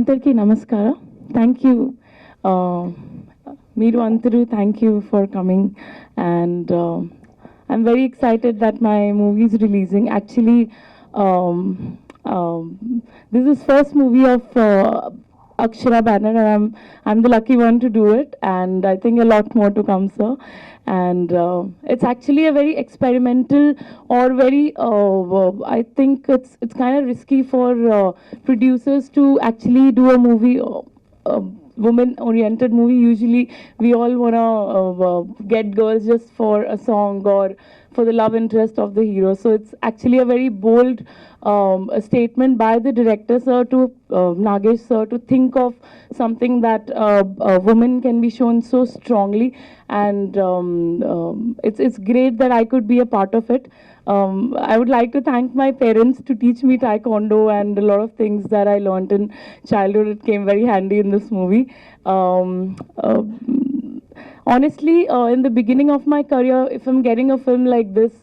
Antarki Namaskara. Thank you. Meeru Antaru, thank you for coming. And I'm very excited that my movie is releasing. Actually, this is first movie of Akshara banner, and I'm the lucky one to do it. And I think a lot more to come, sir. And it's actually a very experimental or very I think it's kind of risky for producers to actually do a movie, woman oriented movie. Usually we all want to get girls just for a song or for the love interest of the hero. So it's actually a very bold a statement by the director sir to Nagesh sir to think of something that a woman can be shown so strongly. And it's great that I could be a part of it. I would like to thank my parents to teach me taekwondo, and a lot of things that I learned in childhood. It came very handy in this movie. Honestly, in the beginning of my career, if I'm getting a film like this,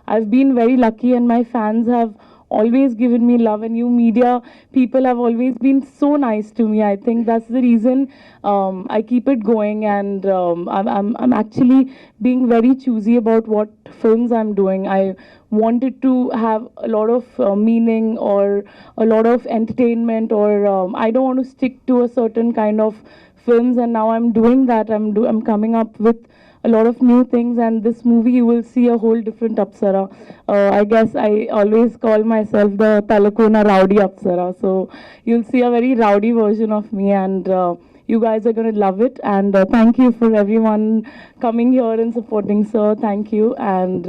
I've been very lucky, and my fans have always given me love, and you media people have always been so nice to me. I think that's the reason I keep it going, and I'm actually being very choosy about what films I'm doing. I wanted to have a lot of meaning or a lot of entertainment, or I don't want to stick to a certain kind of films, and now I'm doing that. I'm coming up with a lot of new things, and this movie you will see a whole different Apsara. I guess I always call myself the Talakona Rowdy Apsara, so you'll see a very rowdy version of me, and you guys are going to love it. And thank you for everyone coming here and supporting, sir. Thank you. And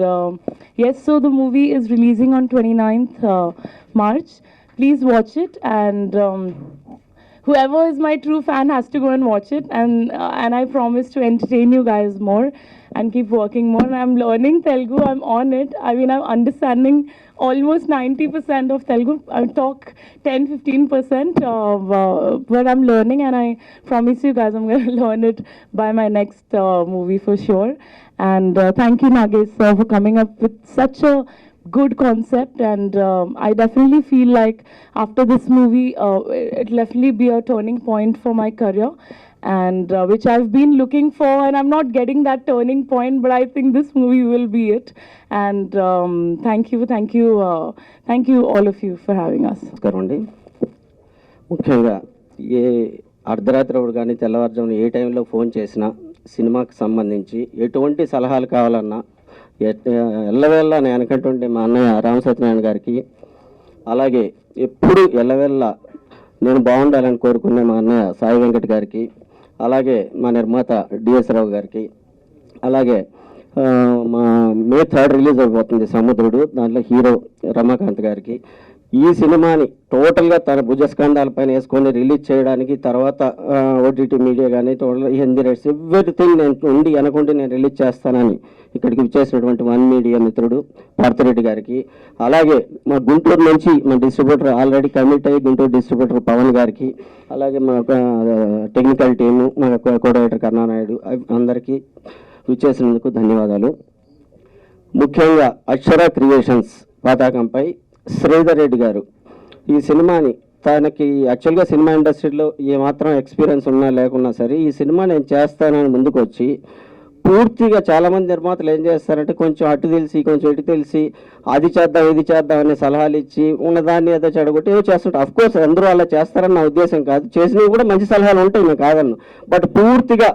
yes, so the movie is releasing on 29th March. Please watch it, and whoever is my true fan has to go and watch it. And I promise to entertain you guys more and keep working more. And I'm learning Telugu. I'm on it. I mean, I'm understanding almost 90% of Telugu. I talk 10-15%, but I'm learning, and I promise you guys I'm going to learn it by my next movie for sure. And thank you, Nagesh, sir, for coming up with such a good concept. And I definitely feel like after this movie, it'll definitely be a turning point for my career, and which I've been looking for, and I'm not getting that turning point, but I think this movie will be it. And thank you all of you for having us. నమస్కారం. ముఖ్యంగా ఏ అర్ధరాత్రి కానీ తెల్లవారుజామున ఏ టైంలో phone చేసినా సినిమాకి సంబంధించి ఎటువంటి సలహాలు కావాలన్నా ఎల్లవేళ్ళ నేను అనుకుంటుంటే మా అన్నయ్య రామ సత్యనారాయణ గారికి, అలాగే ఎప్పుడు ఎల్లవేళ్ళ నేను బాగుండాలని కోరుకునే మా అన్నయ్య సాయి వెంకట్ గారికి, అలాగే మా నిర్మాత డిఎస్ రావు గారికి, అలాగే మా మే 3 రిలీజ్ అయిపోతుంది సముద్రుడు, దాంట్లో హీరో రమాకాంత్ గారికి, ఈ సినిమాని టోటల్గా తన భుజస్కంధాలపైన వేసుకొని రిలీజ్ చేయడానికి, తర్వాత ఓటీటీ మీడియా కానీ టోటల్ హిందీ రైట్స్ ఎవ్రీథింగ్ నేను ఉండి అనుకుంటే నేను రిలీజ్ చేస్తానని ఇక్కడికి వచ్చేసినటువంటి వన్ మీడియా మిత్రుడు పార్థరెడ్డి గారికి, అలాగే మా గుంటూరు నుంచి మా డిస్ట్రిబ్యూటర్ ఆల్రెడీ కమిట్ అయ్యి గుంటూరు డిస్ట్రిబ్యూటర్ పవన్ గారికి, అలాగే మా టెక్నికల్ టీము మా కోఆర్డినేటర్ కరుణానాయుడు, అందరికీ విచ్చేసినందుకు ధన్యవాదాలు. ముఖ్యంగా అక్షర క్రియేషన్స్ పతాకంపై శ్రీధర్ రెడ్డి గారు ఈ సినిమాని, తనకి యాక్చువల్గా సినిమా ఇండస్ట్రీలో ఏమాత్రం ఎక్స్పీరియన్స్ ఉన్నా లేకున్నా సరే ఈ సినిమా నేను చేస్తానని ముందుకు వచ్చి, పూర్తిగా చాలామంది నిర్మాతలు ఏం చేస్తారంటే కొంచెం అటు తెలిసి కొంచెం ఇటు తెలిసి అది చేద్దాం ఇది చేద్దాం అనే సలహాలు ఇచ్చి ఉన్నదాన్ని ఏదో చెడగొట్టి ఏదో చేస్తుంటారు. అఫ్కోర్స్ అందరూ అలా చేస్తారని నా ఉద్దేశం కాదు, చేసినవి కూడా మంచి సలహాలు ఉంటాయి, నేను కాదన్ను. బట్ పూర్తిగా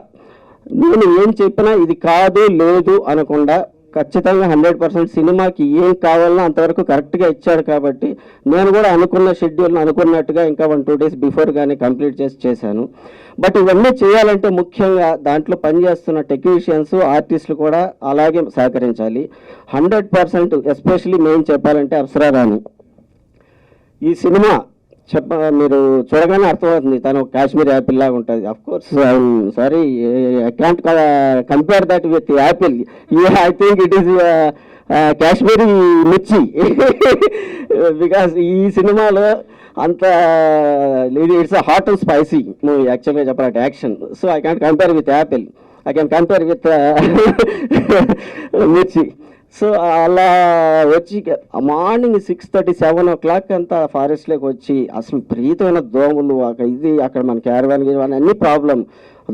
నేను ఏం చెప్పినా ఇది కాదు లేదు అనకుండా ఖచ్చితంగా 100% సినిమాకి ఏం కావాలన్నా అంతవరకు కరెక్ట్గా ఇచ్చాడు. కాబట్టి నేను కూడా అనుకున్న షెడ్యూల్ని అనుకున్నట్టుగా ఇంకా 1-2 డేస్ బిఫోర్ కానీ కంప్లీట్ చేశాను. బట్ ఇవన్నీ చేయాలంటే ముఖ్యంగా దాంట్లో పనిచేస్తున్న టెక్నీషియన్స్ ఆర్టిస్టులు కూడా అలాగే సహకరించాలి 100%. ఎస్పెషలీ మేము చెప్పాలంటే అప్సరా రాణి ఈ సినిమా మీరు చూడగానే అర్థమవుతుంది, తను కాశ్మీర్ యాపిల్ లాగా ఉంటుంది. Of course sorry, I can't compare that with Apple. I think it is Kashmiri మిర్చి బికాస్ ఈ సినిమాలో అంత it's hot and spicy movie యాక్చువల్గా చెప్పాలంటే action. So I can't compare with Apple, I can compare with మిర్చి. సో అలా వచ్చి మార్నింగ్ 6:30, 7 o'clock అంతా ఫారెస్ట్లోకి వచ్చి అసలు విపరీతమైన దోమలు ఇది అక్కడ మన క్యారవాన్ గిరవాన్ అన్ని ప్రాబ్లం.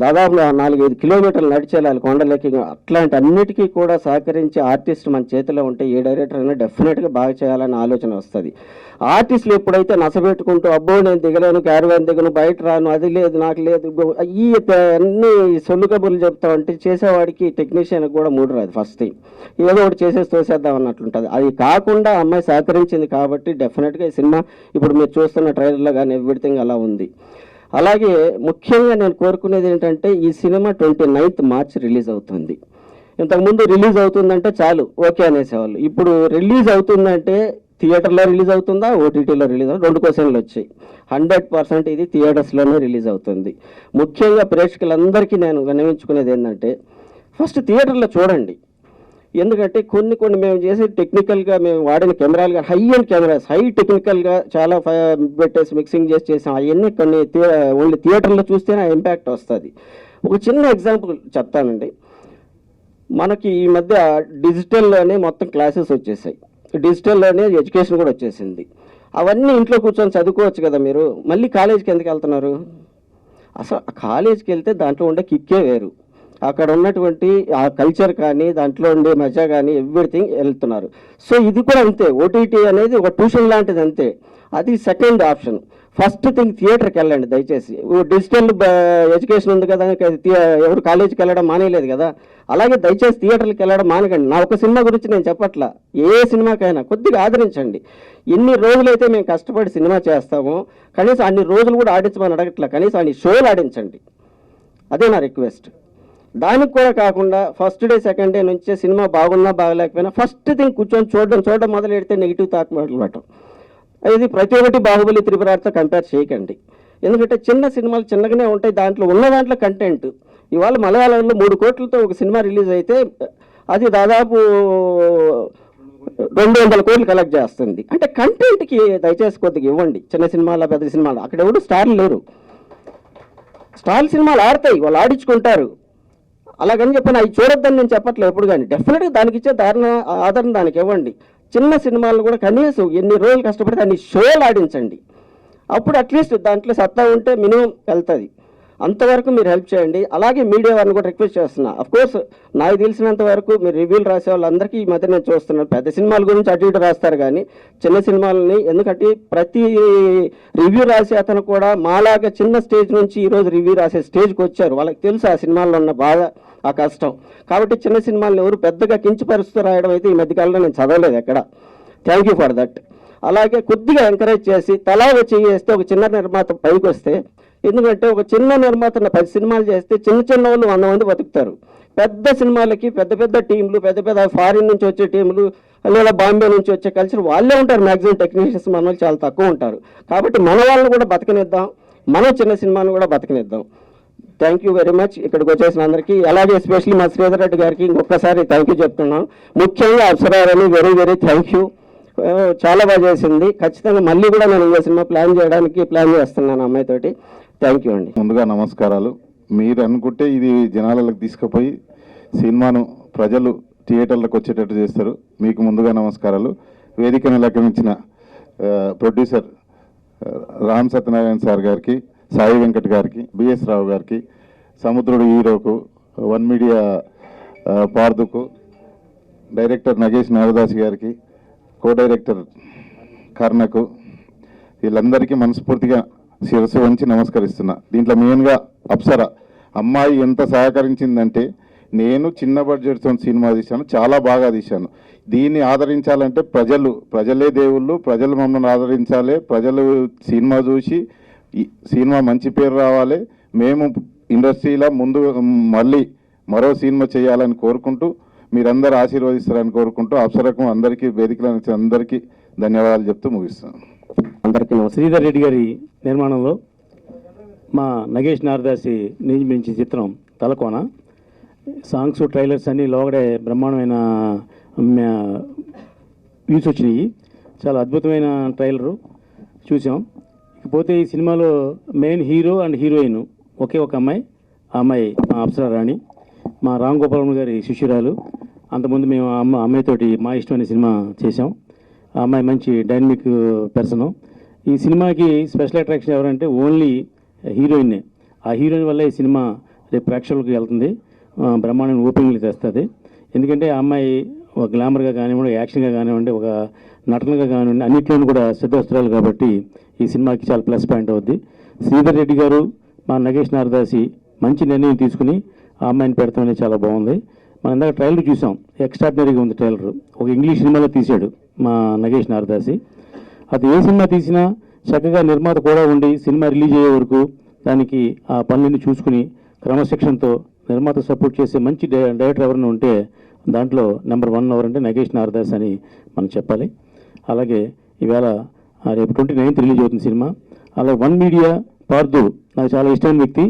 దాదాపు 4-5 కిలోమీటర్లు నడిచేయాలి కొండలకి. అట్లాంటి అన్నిటికీ కూడా సహకరించి ఆర్టిస్ట్ మన చేతిలో ఉంటే ఏ డైరెక్టర్ అయినా డెఫినెట్గా బాగా చేయాలని ఆలోచన వస్తుంది. ఆర్టిస్టులు ఎప్పుడైతే నసబెట్టుకుంటూ అబ్బో నేను దిగలేను, క్యారవాన్ దిగను, బయట రాను, అది లేదు నాకు లేదు, ఈ అన్ని సొల్లు కబుర్లు చెప్తా ఉంటే చేసేవాడికి టెక్నీషియన్కి కూడా మూడు రాదు. ఫస్ట్ థింగ్ ఏదో ఒకటి చేసేసి తోసేద్దాం అన్నట్లుంటుంది. అది కాకుండా అమ్మాయి సహకరించింది కాబట్టి డెఫినెట్గా ఈ సినిమా ఇప్పుడు మీరు చూస్తున్న ట్రైలర్లో కానీ ఎవ్రీథింగ్ అలా ఉంది. అలాగే ముఖ్యంగా నేను కోరుకునేది ఏంటంటే ఈ సినిమా 29th March రిలీజ్ అవుతుంది. ఇంతకుముందు రిలీజ్ అవుతుందంటే చాలు ఓకే అనేసేవాళ్ళు. ఇప్పుడు రిలీజ్ అవుతుందంటే థియేటర్లో రిలీజ్ అవుతుందా, ఓటీటీలో రిలీజ్ అవుతుందా, 2 క్వశ్చన్లు వచ్చాయి. 100% ఇది థియేటర్స్లోనే రిలీజ్ అవుతుంది. ముఖ్యంగా ప్రేక్షకులందరికీ నేను విన్నవించుకునేది ఏంటంటే ఫస్ట్ థియేటర్లో చూడండి. ఎందుకంటే కొన్ని మేము చేసే టెక్నికల్గా మేము వాడిన కెమెరాలు కానీ హై అండ్ కెమెరాస్, హై టెక్నికల్గా చాలా పెట్టేసి మిక్సింగ్ చేసాం. అవన్నీ కొన్ని ఓన్లీ థియేటర్లో చూస్తేనే ఆ ఇంపాక్ట్ వస్తుంది. ఒక చిన్న ఎగ్జాంపుల్ చెప్తానండి. మనకి ఈ మధ్య డిజిటల్లోనే మొత్తం క్లాసెస్ వచ్చేసాయి, డిజిటల్లోనే ఎడ్యుకేషన్ కూడా వచ్చేసింది. అవన్నీ ఇంట్లో కూర్చొని చదువుకోవచ్చు కదా మీరు. మళ్ళీ కాలేజీకి ఎందుకు వెళ్తున్నారు? అసలు కాలేజీకి వెళ్తే దాంట్లో ఉండే కిక్కే వేరు. అక్కడ ఉన్నటువంటి ఆ కల్చర్ కానీ దాంట్లో ఉండే మజా కానీ ఎవ్రీథింగ్ వెళ్తున్నారు. సో ఇది కూడా అంతే. ఓటీటీ అనేది ఒక ట్యూషన్ లాంటిది అంతే. అది సెకండ్ ఆప్షన్. ఫస్ట్ థింగ్ థియేటర్కి వెళ్ళండి దయచేసి. డిజిటల్ ఎడ్యుకేషన్ ఉంది కదా, ఎవరు కాలేజీకి వెళ్ళడం మానేయలేదు కదా, అలాగే దయచేసి థియేటర్కి వెళ్ళడం మానకండి. నా ఒక సినిమా గురించి నేను చెప్పట్లా, ఏ సినిమాకైనా కొద్దిగా ఆదరించండి. ఎన్ని రోజులైతే మేము కష్టపడి సినిమా చేస్తామో కనీసం అన్ని రోజులు కూడా ఆడించమని అడగట్లా, కనీసం అన్ని షోలు ఆడించండి. అదే నా రిక్వెస్ట్. దానికి కూడా కాకుండా ఫస్ట్ డే సెకండ్ డే నుంచే సినిమా బాగున్నా బాగలేకపోయినా ఫస్ట్ థింగ్ కూర్చొని చూడడం మొదలు పెడితే నెగిటివ్ థాట్ మొదలుపెట్టడం. ఇది ప్రతి ఒక్కటి బాహుబలి, త్రిపురార్తో కంపేర్ చేయకండి. ఎందుకంటే చిన్న సినిమాలు చిన్నగానే ఉంటాయి, దాంట్లో ఉన్న దాంట్లో కంటెంట్. ఇవాళ మలయాళంలో 3 కోట్లతో ఒక సినిమా రిలీజ్ అయితే అది దాదాపు 200 కోట్లు కలెక్ట్ చేస్తుంది. అంటే కంటెంట్కి దయచేసి కొద్దిగా ఇవ్వండి. చిన్న సినిమాల పెద్ద సినిమాలు అక్కడ ఎవరు స్టార్లు లేరు. స్టార్ సినిమాలు ఆడతాయి, వాళ్ళు ఆడించుకుంటారు. అలాగని చెప్పిన అవి చూడొద్దని నేను చెప్పట్లేదు ఎప్పుడు కానీ. డెఫినెట్గా దానికి ఇచ్చే ఆదరణ దానికి ఇవ్వండి. చిన్న సినిమాలు కూడా కనీసం ఎన్ని రోజులు కష్టపడితే అన్ని షోలు ఆడించండి. అప్పుడు అట్లీస్ట్ దాంట్లో సత్తా ఉంటే మినిమం వెళ్తుంది. అంతవరకు మీరు హెల్ప్ చేయండి. అలాగే మీడియా వారిని కూడా రిక్వెస్ట్ చేస్తున్నా. అఫ్కోర్స్ నాకు తెలిసినంత వరకు మీరు రివ్యూలు రాసే వాళ్ళందరికీ ఈ మధ్య నేను చూస్తున్నాను. పెద్ద సినిమాల గురించి అటు ఇటు రాస్తారు కానీ చిన్న సినిమాలని, ఎందుకంటే ప్రతి రివ్యూ రాసే అతను కూడా మాలాగా చిన్న స్టేజ్ నుంచి ఈరోజు రివ్యూ రాసే స్టేజ్కి వచ్చారు. వాళ్ళకి తెలుసు ఆ సినిమాల్లో ఉన్న బాధ, ఆ కష్టం. కాబట్టి చిన్న సినిమాలను ఎవరు పెద్దగా కించపరుస్తూ రాయడం అయితే ఈ మధ్యకాలంలో నేను చదవలేదు ఎక్కడ. Thank you for that. అలాగే కొద్దిగా ఎంకరేజ్ చేసి తలా వచ్చి చేస్తే ఒక చిన్న నిర్మాత పైకి వస్తే, ఎందుకంటే ఒక చిన్న నిర్మాత 10 సినిమాలు చేస్తే చిన్న వాళ్ళు 100 మంది బతుకుతారు. పెద్ద సినిమాలకి పెద్ద టీంలు, పెద్ద ఫారిన్ నుంచి వచ్చే టీంలు లేదా బాంబే నుంచి వచ్చే కల్చర్ వాళ్ళే ఉంటారు. మ్యాక్సిమం టెక్నీషియన్స్ మన వాళ్ళు చాలా తక్కువ ఉంటారు. కాబట్టి మన వాళ్ళని కూడా బతకనిద్దాం, మనం చిన్న సినిమాను కూడా బతకనిద్దాం. థ్యాంక్ యూ వెరీ మచ్ ఇక్కడికి వచ్చేసిన అందరికీ. అలాగే ఎస్పెషల్లీ మా శ్రీధర్ రెడ్డి గారికి ఇంకొకసారి థ్యాంక్ యూ చెప్తున్నాం. ముఖ్యంగా అప్సరాని వెరీ థ్యాంక్ యూ. చాలా బాగా చేసింది. ఖచ్చితంగా మళ్ళీ కూడా నేను ఈ సినిమా ప్లాన్ చేస్తున్నాను అమ్మాయితోటి. థ్యాంక్ యూ అండి. ముందుగా నమస్కారాలు. మీరు అనుకుంటే ఇది జనాలకు తీసుకుపోయి సినిమాను ప్రజలు థియేటర్లకు వచ్చేటట్టు చేస్తారు. మీకు ముందుగా నమస్కారాలు. వేదికను అలంకరించిన ప్రొడ్యూసర్ రామ్ సత్యనారాయణ సార్ గారికి, సాయి వెంకట్ గారికి, బిఎస్ రావు గారికి, సముద్రుడు హీరోకు, వన్ మీడియా పార్దుకు, డైరెక్టర్ నగేష్ నాగదాస్ గారికి, కో డైరెక్టర్ కర్ణకు, వీళ్ళందరికీ మనస్ఫూర్తిగా శిరస్సు వంచి నమస్కరిస్తున్నా. దీంట్లో మెయిన్గా అప్సర అమ్మాయి ఎంత సహకరించిందంటే, నేను చిన్న బడ్జెట్తో సినిమా తీశాను, చాలా బాగా తీశాను. దీన్ని ఆదరించాలంటే ప్రజలే దేవుళ్ళు, ప్రజలు మమ్మల్ని ఆదరించాలి. ప్రజలు సినిమా చూసి సినిమా మంచి పేరు రావాలి. మేము ఇండస్ట్రీలో ముందు మళ్ళీ మరో సినిమా చేయాలని కోరుకుంటూ, మీరందరూ ఆశీర్వదిస్తారని కోరుకుంటూ అప్సరకు అందరికీ, వేదికలో అందరికీ ధన్యవాదాలు చెప్తూ ముగిస్తున్నాను. అందరికీ శ్రీధర్ రెడ్డి గారి నిర్మాణంలో మా నగేష్ నారదాసి నిర్మించిన చిత్రం తలకోన. సాంగ్స్, ట్రైలర్స్ అన్నీ లోగడే బ్రహ్మాండమైన వ్యూస్ వచ్చినాయి. చాలా అద్భుతమైన ట్రైలరు చూసాం. ఇకపోతే ఈ సినిమాలో మెయిన్ హీరో అండ్ హీరోయిన్ ఒకే ఒక అమ్మాయి. ఆ అమ్మాయి మా అప్సరా రాణి, మా రామ్ గోపాల్ గారి శిష్యురాలు. అంతకుముందు మేము అమ్మాయితోటి మా ఇష్టం అనే సినిమా చేసాం. ఆ అమ్మాయి మంచి డైనమిక్ పర్సను. ఈ సినిమాకి స్పెషల్ అట్రాక్షన్ ఎవరంటే ఓన్లీ హీరోయిన్నే. ఆ హీరోయిన్ వల్ల ఈ సినిమా రేపు ప్రేక్షకులకు వెళ్తుంది, బ్రహ్మాండం ఓపెనింగ్లు తెస్తుంది. ఎందుకంటే ఆ అమ్మాయి ఒక గ్లామర్గా కానివ్వండి, యాక్షన్గా కానివ్వండి, ఒక నటనగా కానివ్వండి, అన్నింటిలోనూ కూడా సిద్ధవస్త్రాలు కాబట్టి ఈ సినిమాకి చాలా ప్లస్ పాయింట్ అవుద్ది. శ్రీధర్ రెడ్డి గారు, మా నగేష్ నారదాసి మంచి నిర్ణయం తీసుకుని ఆ అమ్మాయిని పెడతాం అనేది చాలా బాగుంది. మనం ఇందాక ట్రైలర్ చూసాం, ఎక్స్ట్రాడినరీగా ఉంది ట్రైలర్. ఒక ఇంగ్లీష్ సినిమాలో తీశాడు మా నగేష్ నారదాసి. అది ఏ సినిమా తీసినా చక్కగా నిర్మాత కూడా ఉండి సినిమా రిలీజ్ అయ్యే వరకు దానికి ఆ పనులన్నీ చూసుకుని క్రమశిక్షణతో నిర్మాత సపోర్ట్ చేసే మంచి డైరెక్టర్ ఎవరైనా ఉంటే దాంట్లో నెంబర్ 1 ఎవరంటే నగేష్ నారదాస్ అని మనం చెప్పాలి. అలాగే ఈవేళ రేపు 29th రిలీజ్ అవుతుంది సినిమా. అలాగే వన్ మీడియా పార్దు నాకు చాలా ఇష్టమైన వ్యక్తి,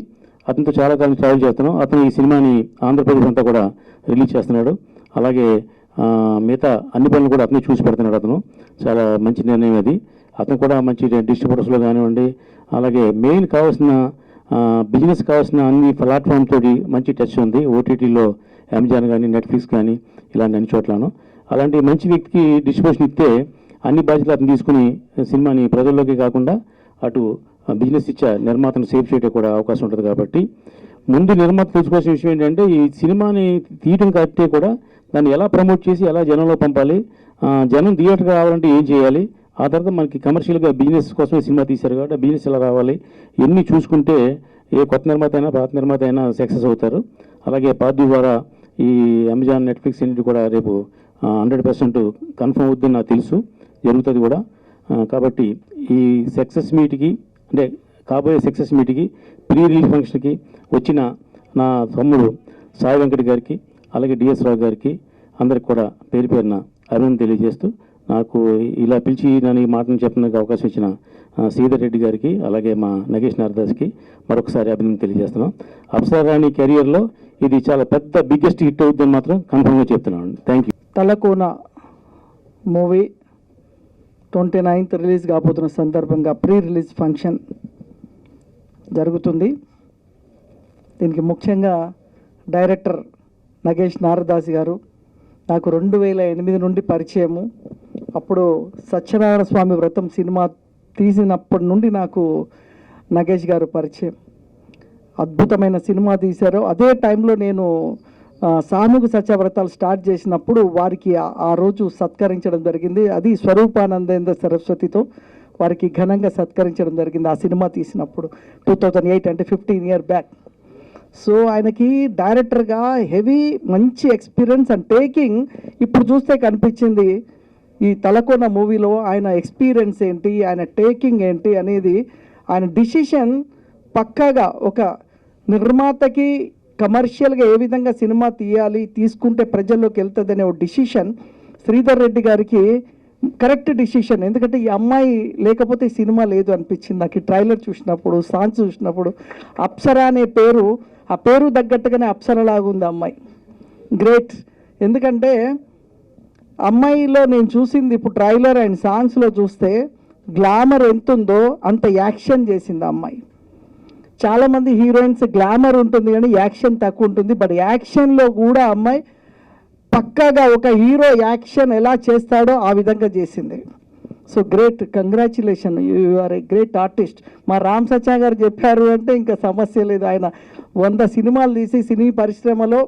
అతనితో చాలా కాలం ట్రావెల్ చేస్తున్నాం. అతను ఈ సినిమాని ఆంధ్రప్రదేశ్ అంతా కూడా రిలీజ్ చేస్తున్నాడు. అలాగే మిగతా అన్ని పనులు కూడా అతనే చూసి పెడుతున్నాడు. అతను చాలా మంచి నిర్ణయం అది. అతను కూడా మంచి డిస్ట్రిబ్యూటర్స్లో కానివ్వండి, అలాగే మెయిన్ కావాల్సిన బిజినెస్ కావాల్సిన అన్ని ప్లాట్ఫామ్ తోటి మంచి టచ్ ఉంది. ఓటీటీలో అమెజాన్ కానీ, నెట్ఫ్లిక్స్ కానీ ఇలాంటి అన్ని చోట్లను. అలాంటి మంచి వ్యక్తికి డిస్ట్రిబ్యూషన్ ఇస్తే అన్ని బాధ్యతలు అతను తీసుకుని సినిమాని ప్రజల్లోకి కాకుండా అటు బిజినెస్ ఇచ్చే నిర్మాతను సేవ్ చేయడం కూడా అవకాశం ఉంటుంది. కాబట్టి ముందు నిర్మాత తెలుసుకోవాల్సిన విషయం ఏంటంటే ఈ సినిమాని తీయటం కట్టే కూడా దాన్ని ఎలా ప్రమోట్ చేసి ఎలా జనంలో పంపాలి, జనం థియేటర్కి రావాలంటే ఏం చేయాలి, ఆ తర్వాత మనకి కమర్షియల్గా బిజినెస్ కోసమే సినిమా తీశారు కాబట్టి బిజినెస్ ఎలా రావాలి, ఇవన్నీ చూసుకుంటే ఏ కొత్త నిర్మాత అయినా పాత నిర్మాత అయినా సక్సెస్ అవుతారు. అలాగే పార్టీ ద్వారా ఈ అమెజాన్, నెట్ఫ్లిక్స్ అన్నిటి కూడా రేపు 100% కన్ఫర్మ్ అవుతుందని నాకు తెలుసు, జరుగుతుంది కూడా. కాబట్టి ఈ సక్సెస్ మీట్కి అంటే కాబోయే సక్సెస్ మీట్కి ప్రీ రిలీజ్ ఫంక్షన్కి వచ్చిన నా తమ్ముడు సాయి వెంకట్ గారికి, అలాగే డిఎస్ రావు గారికి అందరికి కూడా పేరు పేరున అభినందన తెలియజేస్తూ నాకు ఇలా పిలిచి నన్ను ఈ మాటను చెప్పడానికి అవకాశం ఇచ్చిన శ్రీధర్ రెడ్డి గారికి, అలాగే మా నగేష్ నారదాస్కి మరొకసారి అభినందన తెలియజేస్తున్నాం. అప్సరాణి కెరియర్లో ఇది చాలా పెద్ద బిగ్గెస్ట్ హిట్ అవుతుందని మాత్రం కన్ఫర్మ్గా చెప్తున్నాను. Thank you. Talakona movie 29th release కాబోతున్న సందర్భంగా ప్రీ రిలీజ్ ఫంక్షన్ జరుగుతుంది. దీనికి ముఖ్యంగా డైరెక్టర్ నగేష్ నారదాసి గారు నాకు 2008 నుండి పరిచయము. అప్పుడు సత్యనారాయణ స్వామి వ్రతం సినిమా తీసినప్పటి నుండి నాకు నగేష్ గారు పరిచయం. అద్భుతమైన సినిమా తీశారు. అదే టైంలో నేను సామూహిక సత్యవ్రతాలు స్టార్ట్ చేసినప్పుడు వారికి ఆ రోజు సత్కరించడం జరిగింది. అది స్వరూపానందేంద్ర సరస్వతితో వారికి ఘనంగా సత్కరించడం జరిగింది ఆ సినిమా తీసినప్పుడు 2008, అంటే 15 years బ్యాక్. సో ఆయనకి డైరెక్టర్గా హెవీ మంచి ఎక్స్పీరియన్స్ అండ్ టేకింగ్ ఇప్పుడు చూస్తే కనిపించింది. ఈ తలకోన మూవీలో ఆయన ఎక్స్పీరియన్స్ ఏంటి, ఆయన టేకింగ్ ఏంటి అనేది, ఆయన డిసిషన్ పక్కాగా ఒక నిర్మాతకి కమర్షియల్గా ఏ విధంగా సినిమా తీయాలి, తీసుకుంటే ప్రజల్లోకి వెళ్తుందనే ఒక డిసిషన్ శ్రీధర్ రెడ్డి గారికి కరెక్ట్ డిసిషన్. ఎందుకంటే ఈ అమ్మాయి లేకపోతే సినిమా లేదు అనిపించింది నాకు. ఈ ట్రైలర్ చూసినప్పుడు, సాంగ్స్ చూసినప్పుడు అప్సరా అనే పేరు, ఆ పేరు తగ్గట్టుగానే అప్సరలాగా ఉంది అమ్మాయి. గ్రేట్. ఎందుకంటే అమ్మాయిలో నేను చూసింది ఇప్పుడు ట్రైలర్ అండ్ సాంగ్స్లో చూస్తే గ్లామర్ ఎంత ఉందో అంత యాక్షన్ చేసింది ఆ అమ్మాయి. చాలామంది హీరోయిన్స్ గ్లామర్ ఉంటుంది కానీ యాక్షన్ తక్కువ ఉంటుంది. బట్ యాక్షన్లో కూడా అమ్మాయి పక్కాగా ఒక హీరో యాక్షన్ ఎలా చేస్తాడో ఆ విధంగా చేసింది. So great, congratulation, you are a great artist. మా రామ్ సచ్చా గారు చెప్పారు అంటే ఇంకా సమస్య లేదు. ఆయన 100 సినిమాలు తీసి సినీ పరిశ్రమలో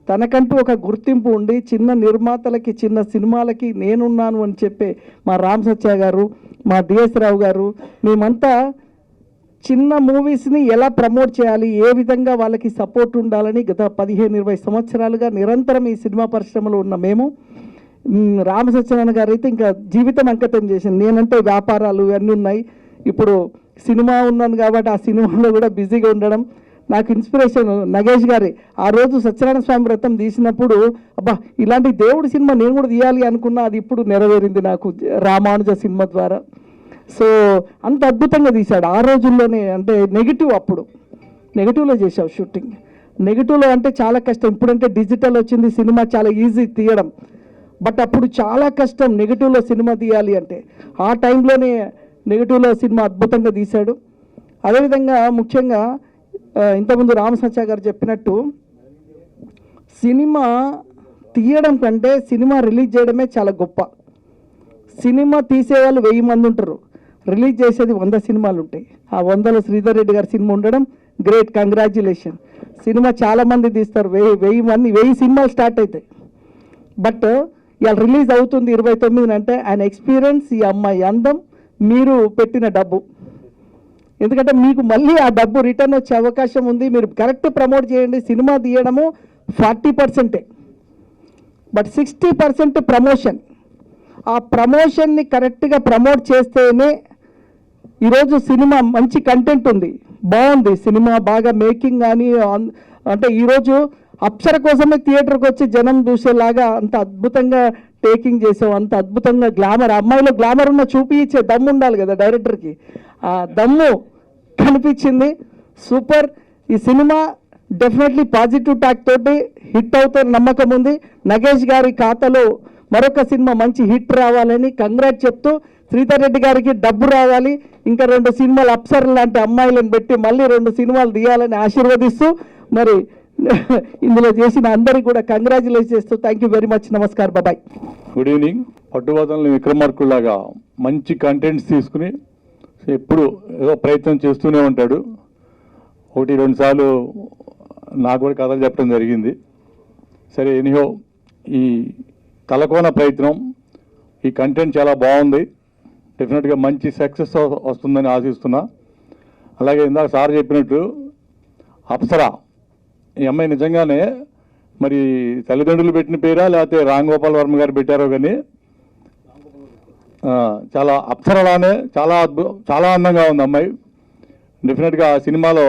తనకంటూ ఒక గుర్తింపు ఉండి చిన్న నిర్మాతలకి, చిన్న సినిమాలకి నేనున్నాను అని చెప్పే మా రామ్ సచ్చా గారు, మా డిఎస్ రావు గారు, మేమంతా చిన్న మూవీస్ని ఎలా ప్రమోట్ చేయాలి, ఏ విధంగా వాళ్ళకి సపోర్ట్ ఉండాలని గత 15-20 సంవత్సరాలుగా నిరంతరం ఈ సినిమా పరిశ్రమలో ఉన్న మేము, రామ సత్యనారాయణ గారు అయితే ఇంకా జీవితం అంకితం చేసింది. నేనంటే వ్యాపారాలు ఇవన్నీ ఉన్నాయి, ఇప్పుడు సినిమా ఉన్నాను కాబట్టి ఆ సినిమాలో కూడా బిజీగా ఉండడం. నాకు ఇన్స్పిరేషన్ నగేష్ గారి. ఆ రోజు సత్యనారాయణ స్వామి వ్రతం తీసినప్పుడు అబ్బా ఇలాంటి దేవుడి సినిమా నేను కూడా తీయాలి అనుకున్నా, అది ఇప్పుడు నెరవేరింది నాకు రామానుజ సినిమా ద్వారా. సో అంత అద్భుతంగా తీశాడు ఆ రోజుల్లోనే. అంటే నెగిటివ్, అప్పుడు నెగిటివ్లో చేసావు షూటింగ్. నెగిటివ్లో అంటే చాలా కష్టం. ఇప్పుడంటే డిజిటల్ వచ్చింది, సినిమా చాలా ఈజీ తీయడం. బట్ అప్పుడు చాలా కష్టం నెగిటివ్లో సినిమా తీయాలి అంటే. ఆ టైంలోనే నెగిటివ్లో సినిమా అద్భుతంగా తీశాడు. అదేవిధంగా ముఖ్యంగా ఇంతకుముందు రామసత్య గారు చెప్పినట్టు సినిమా తీయడం కంటే సినిమా రిలీజ్ చేయడమే చాలా గొప్ప. సినిమా తీసేవాళ్ళు 1000 మంది ఉంటారు, రిలీజ్ చేసేది 100 సినిమాలు ఉంటాయి. ఆ 100లో శ్రీధర్ రెడ్డి గారి సినిమా ఉండడం గ్రేట్, కంగ్రాచ్యులేషన్. సినిమా చాలామంది తీస్తారు, 1000 సినిమాలు స్టార్ట్ అవుతాయి. బట్ ఇవాళ రిలీజ్ అవుతుంది 29 అంటే ఆయన ఎక్స్పీరియన్స్, ఈ అమ్మాయి అందం, మీరు పెట్టిన డబ్బు. ఎందుకంటే మీకు మళ్ళీ ఆ డబ్బు రిటర్న్ వచ్చే అవకాశం ఉంది. మీరు కరెక్ట్ ప్రమోట్ చేయండి. సినిమా తీయడము 40%, బట్ 60% ప్రమోషన్. ఆ ప్రమోషన్ని కరెక్ట్గా ప్రమోట్ చేస్తేనే ఈరోజు సినిమా మంచి కంటెంట్ ఉంది, బాగుంది సినిమా, బాగా మేకింగ్ కానీ. అంటే ఈరోజు అప్సర కోసమే థియేటర్కి వచ్చి జనం చూసేలాగా అంత అద్భుతంగా టేకింగ్ చేసావు, అంత అద్భుతంగా గ్లామర్, అమ్మాయిలో గ్లామర్ ఉన్న చూపించే దమ్ము ఉండాలి కదా డైరెక్టర్కి, ఆ దమ్ము కనిపించింది. సూపర్. ఈ సినిమా డెఫినెట్లీ పాజిటివ్ టాక్ తోటి హిట్ అవుతారు నమ్మకం ఉంది. నగేష్ గారి ఖాతాలో మరొక సినిమా మంచి హిట్ రావాలని కంగ్రాట్ చెప్తూ, శ్రీధర్ రెడ్డి గారికి డబ్బు రావాలి, ఇంకా 2 సినిమాలు అప్సర్ లాంటి అమ్మాయిలను పెట్టి మళ్ళీ 2 సినిమాలు తీయాలని ఆశీర్వదిస్తూ, మరి ఇందులో చేసిన అందరికీ కూడా కంగ్రాచులేట్ చేస్తూ థ్యాంక్ యూ వెరీ మచ్. నమస్కారం, బాయ్. Good evening. పట్టుబదలని విక్రమార్కుల్లాగా మంచి కంటెంట్స్ తీసుకుని ఎప్పుడు ఏదో ప్రయత్నం చేస్తూనే ఉంటాడు. 1-2 సార్లు నాకు కూడా కథలు చెప్పడం జరిగింది. సరే, ఎనీహో ఈ తలకోన ప్రయత్నం, ఈ కంటెంట్ చాలా బాగుంది. డెఫినెట్గా మంచి సక్సెస్ వస్తుందని ఆశిస్తున్నా. అలాగే ఇందాక సార్ చెప్పినట్టు అప్సరా, ఈ అమ్మాయి నిజంగానే మరి తల్లిదండ్రులు పెట్టిన పేరా లేకపోతే రామ్ గోపాల్ వర్మ గారు పెట్టారో కానీ చాలా అప్సరలానే చాలా అందంగా ఉంది అమ్మాయి. డెఫినెట్గా సినిమాలో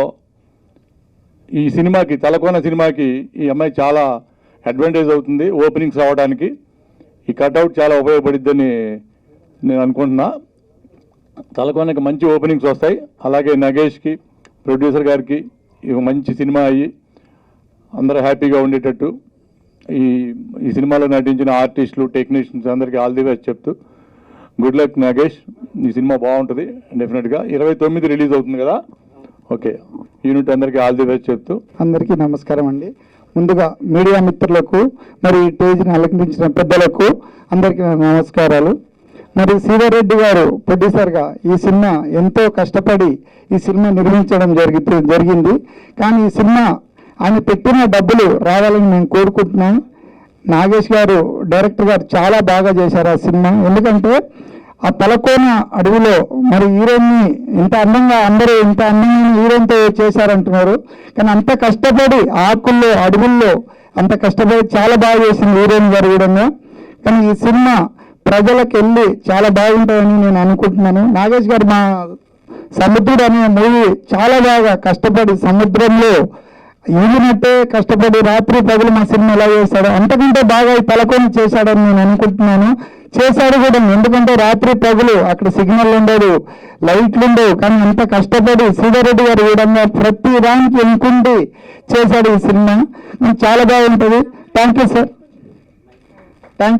ఈ సినిమాకి, తలకోన సినిమాకి ఈ అమ్మాయి చాలా అడ్వాంటేజ్ అవుతుంది ఓపెనింగ్స్ రావడానికి. ఈ కట్అవుట్ చాలా ఉపయోగపడిద్దని నేను అనుకుంటున్నా. తలకోనకి మంచి ఓపెనింగ్స్ వస్తాయి. అలాగే నగేష్కి, ప్రొడ్యూసర్ గారికి ఇవి మంచి సినిమా అయ్యి అందరూ హ్యాపీగా ఉండేటట్టు ఈ సినిమాలో నటించిన ఆర్టిస్టులు, టెక్నీషియన్స్ అందరికీ ఆల్ ది బెస్ట్ చెప్తూ, గుడ్ లక్ నగేష్. ఈ సినిమా బాగుంటుంది డెఫినెట్గా. 29 రిలీజ్ అవుతుంది కదా. ఓకే, యూనిట్ అందరికీ ఆల్ ది బెస్ట్ చెప్తూ. అందరికీ నమస్కారం అండి. ముందుగా మీడియా మిత్రులకు, మరి స్టేజ్ని అలంకరించిన పెద్దలకు అందరికీ నమస్కారాలు. మరి శ్రీధర్ రెడ్డి గారు ప్రొడ్యూసర్గా ఈ సినిమా ఎంతో కష్టపడి ఈ సినిమా నిర్మించడం జరిగింది. కానీ ఈ సినిమా ఆయన పెట్టిన డబ్బులు రావాలని మేము కోరుకుంటున్నాం. నాగేష్ గారు, డైరెక్టర్ గారు చాలా బాగా చేశారు ఆ సినిమా. ఎందుకంటే ఆ తలకోన అడవిలో మరి హీరోయిన్ని ఇంత అందంగా, అందరూ ఇంత అందమైన హీరోయిన్తో చేశారంటున్నారు. కానీ అంత కష్టపడి ఆకుల్లో, అడవుల్లో అంత కష్టపడి చాలా బాగా చేసింది హీరోయిన్ గారు కూడా. కానీ ఈ సినిమా ప్రజలకు వెళ్ళి చాలా బాగుంటుందని నేను అనుకుంటున్నాను. నాగేష్ గారు మా సముద్రుడు అనే మూవీ చాలా బాగా కష్టపడి సముద్రంలో ఈగినట్టే కష్టపడి రాత్రి పగలు మా సినిమా ఎలా చేశాడు, అంతకంటే బాగా ఈ తలకొని చేశాడని నేను అనుకుంటున్నాను. చేశాడు కూడా. ఎందుకంటే రాత్రి పగలు అక్కడ సిగ్నల్ ఉండదు, లైట్లు ఉండవు. కానీ అంత కష్టపడి శ్రీధర్ రెడ్డి గారు కూడా ప్రతి దానికి ఎన్నుకుంటూ చేశాడు ఈ సినిమా. చాలా బాగుంటుంది. Thank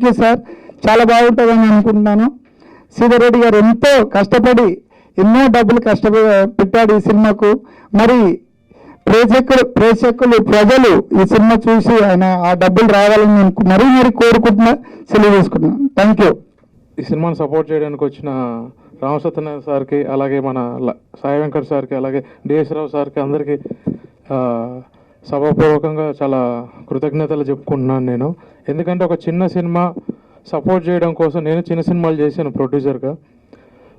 you sir. చాలా బాగుంటుందని అనుకుంటున్నాను. శ్రీధర్ రెడ్డి గారు ఎంతో కష్టపడి ఎన్నో డబ్బులు పెట్టాడు ఈ సినిమాకు. మరి ప్రేక్షకులు ప్రజలు ఈ సినిమా చూసి ఆయన ఆ డబ్బులు రావాలని నేను మరీ కోరుకుంటున్నా, సెలవు తీసుకుంటున్నాను. Thank you. ఈ సినిమాను సపోర్ట్ చేయడానికి వచ్చిన రామసత్యనారాయణ సార్కి, అలాగే మన సాయి వెంకట్ సార్కి, అలాగే డిఎస్ రావు సార్కి అందరికీ సభాపూర్వకంగా చాలా కృతజ్ఞతలు చెప్పుకుంటున్నాను నేను. ఎందుకంటే ఒక చిన్న సినిమా సపోర్ట్ చేయడం కోసం, నేను చిన్న సినిమాలు చేశాను ప్రొడ్యూసర్గా.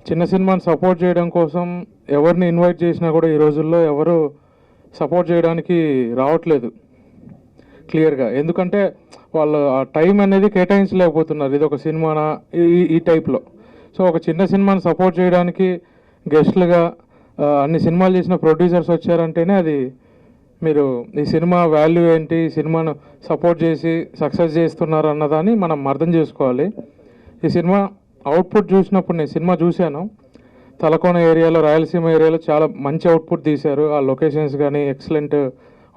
చిన్న సినిమాని సపోర్ట్ చేయడం కోసం ఎవరిని ఇన్వైట్ చేసినా కూడా ఈ రోజుల్లో ఎవరు సపోర్ట్ చేయడానికి రావట్లేదు క్లియర్గా. ఎందుకంటే వాళ్ళు ఆ టైం అనేది కేటాయించలేకపోతున్నారు. ఇది ఒక సినిమానా ఈ టైప్లో. సో ఒక చిన్న సినిమాని సపోర్ట్ చేయడానికి గెస్ట్లుగా అన్ని సినిమాలు చేసిన ప్రొడ్యూసర్స్ వచ్చారంటేనే అది మీరు ఈ సినిమా వాల్యూ ఏంటి, ఈ సినిమాను సపోర్ట్ చేసి సక్సెస్ చేస్తున్నారు అన్నదాన్ని మనం అర్థం చేసుకోవాలి. ఈ సినిమా అవుట్పుట్ చూసినప్పుడు, నేను సినిమా చూశాను, తలకోన ఏరియాలో, రాయలసీమ ఏరియాలో చాలా మంచి అవుట్పుట్ తీశారు. ఆ లొకేషన్స్ కానీ ఎక్సలెంట్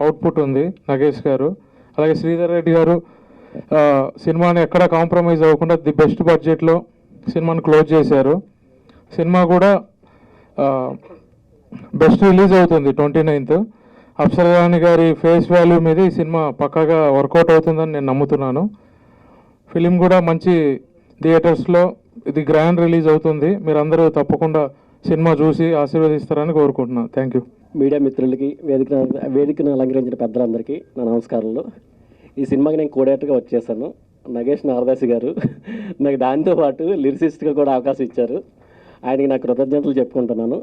అవుట్పుట్ ఉంది నగేష్ గారు. అలాగే శ్రీధర్ రెడ్డి గారు సినిమాని ఎక్కడ కాంప్రమైజ్ అవ్వకుండా ది బెస్ట్ బడ్జెట్లో సినిమాని క్లోజ్ చేశారు. సినిమా కూడా బెస్ట్ రిలీజ్ అవుతుంది 29th. అప్సరాణి గారి ఫేస్ వాల్యూ మీద ఈ సినిమా పక్కాగా వర్కౌట్ అవుతుందని నేను నమ్ముతున్నాను. ఫిలిం కూడా మంచి థియేటర్స్లో ఇది గ్రాండ్ రిలీజ్ అవుతుంది. మీరందరూ తప్పకుండా సినిమా చూసి ఆశీర్వదిస్తారని కోరుకుంటున్నాను. Thank you. మీడియా మిత్రులకి వేదికను అలంకరించిన పెద్దలందరికీ నా నమస్కారాలు. ఈ సినిమాకి నేను కోడేటర్గా వచ్చేసాను. నగేష్ నారదాసి గారు నాకు దాంతోపాటు లిరిసిస్ట్గా కూడా అవకాశం ఇచ్చారు. ఆయనకి నా కృతజ్ఞతలు చెప్పుకుంటున్నాను.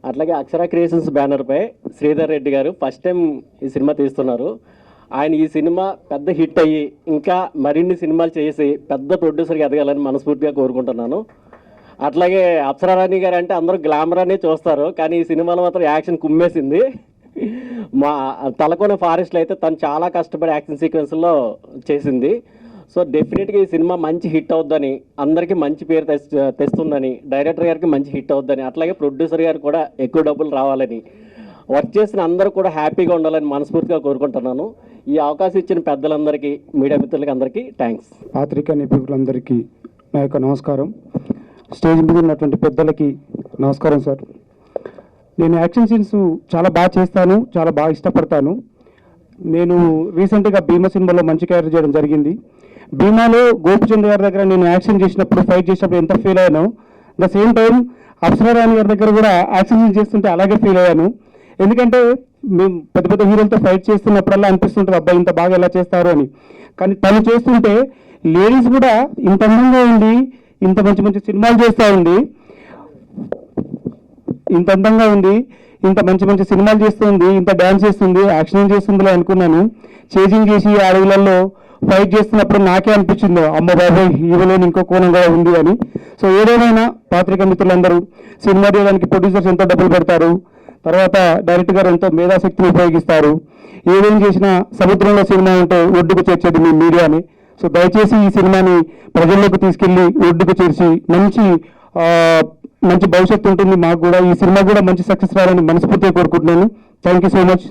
అట్లాగే అక్షర క్రియేషన్స్ బ్యానర్పై శ్రీధర్ రెడ్డి గారు ఫస్ట్ టైం ఈ సినిమా తీస్తున్నారు. ఆయన ఈ సినిమా పెద్ద హిట్ అయ్యి ఇంకా మరిన్ని సినిమాలు చేసి పెద్ద ప్రొడ్యూసర్గా ఎదగాలని మనస్ఫూర్తిగా కోరుకుంటున్నాను. అట్లాగే అప్సరారాణి గారు అంటే అందరూ గ్లామర్ అనే చూస్తారు, కానీ ఈ సినిమాలో మాత్రం యాక్షన్ కుమ్మేసింది. మా తలకోన ఫారెస్ట్లో అయితే తను చాలా కష్టపడి యాక్షన్ సీక్వెన్స్లో చేసింది. సో డెఫినెట్గా ఈ సినిమా మంచి హిట్ అవుద్దని, అందరికీ మంచి పేరు తెస్తుందని, డైరెక్టర్ గారికి మంచి హిట్ అవుద్దని, అట్లాగే ప్రొడ్యూసర్ గారు కూడా ఎక్కువ డబ్బులు రావాలని, వర్క్ చేసిన అందరూ కూడా హ్యాపీగా ఉండాలని మనస్ఫూర్తిగా కోరుకుంటున్నాను. ఈ అవకాశం ఇచ్చిన పెద్దలందరికీ, మీడియా మిత్రులకి అందరికీ థ్యాంక్స్. పాత్రికా నిపుణులందరికీ నా యొక్క నమస్కారం. స్టేజ్ మీద ఉన్నటువంటి పెద్దలకి నమస్కారం సార్. నేను యాక్షన్ సీన్స్ చాలా బాగా చేస్తాను, చాలా బాగా ఇష్టపడతాను. నేను రీసెంట్గా భీమా సినిమాలో మంచి క్యారెక్టర్ చేయడం జరిగింది. భీమాలో గోపిచంద్ గారి దగ్గర నేను యాక్షన్ చేసినప్పుడు, ఫైట్ చేసినప్పుడు ఎంత ఫీల్ అయ్యానో, ద సేమ్ టైం అప్సరారాణి గారి దగ్గర కూడా యాక్షన్ సీన్ చేస్తుంటే అలాగే ఫీల్ అయ్యాను. ఎందుకంటే మేము పెద్ద పెద్ద హీరోలతో ఫైట్ చేస్తున్నప్పుడల్లా అనిపిస్తుంటుంది అబ్బాయి ఇంత బాగా ఎలా చేస్తారు అని. కానీ తను చేస్తుంటే లేడీస్ కూడా ఇంత అందంగా ఉంది, ఇంత మంచి మంచి సినిమాలు చేస్తూ ఉంది, ఇంత అందంగా ఉంది, ఇంత మంచి మంచి సినిమాలు చేస్తుంది, ఇంత డ్యాన్స్ చేస్తుంది, యాక్షన్ చేస్తుందిలే అనుకున్నాను. చేజింగ్ చేసి అడవులలో ఫైట్ చేస్తున్నప్పుడు నాకే అనిపించింది అమ్మ బాబాయ్ ఈవెలో ఇంకో కోణంగా ఉంది అని. సో ఏదేమైనా పాత్రికా మిత్రులందరూ సినిమా తీయడానికి ప్రొడ్యూసర్స్ ఎంతో డబ్బులు పెడతారు, తర్వాత డైరెక్టర్ గారు ఎంతో మేధాశక్తిని ఉపయోగిస్తారు. ఏదేం చేసినా సముద్రంలో సినిమా ఉంటే ఒడ్డుకు చేర్చేది మీ మీడియాని. సో దయచేసి ఈ సినిమాని ప్రజల్లోకి తీసుకెళ్లి ఒడ్డుకు చేర్చి మంచి భవిష్యత్తు ఉంటుంది. మాకు కూడా ఈ సినిమా కూడా మంచి సక్సెస్ రావాలని మనస్ఫూర్తిగా కోరుకుంటున్నాను. Thank you so much.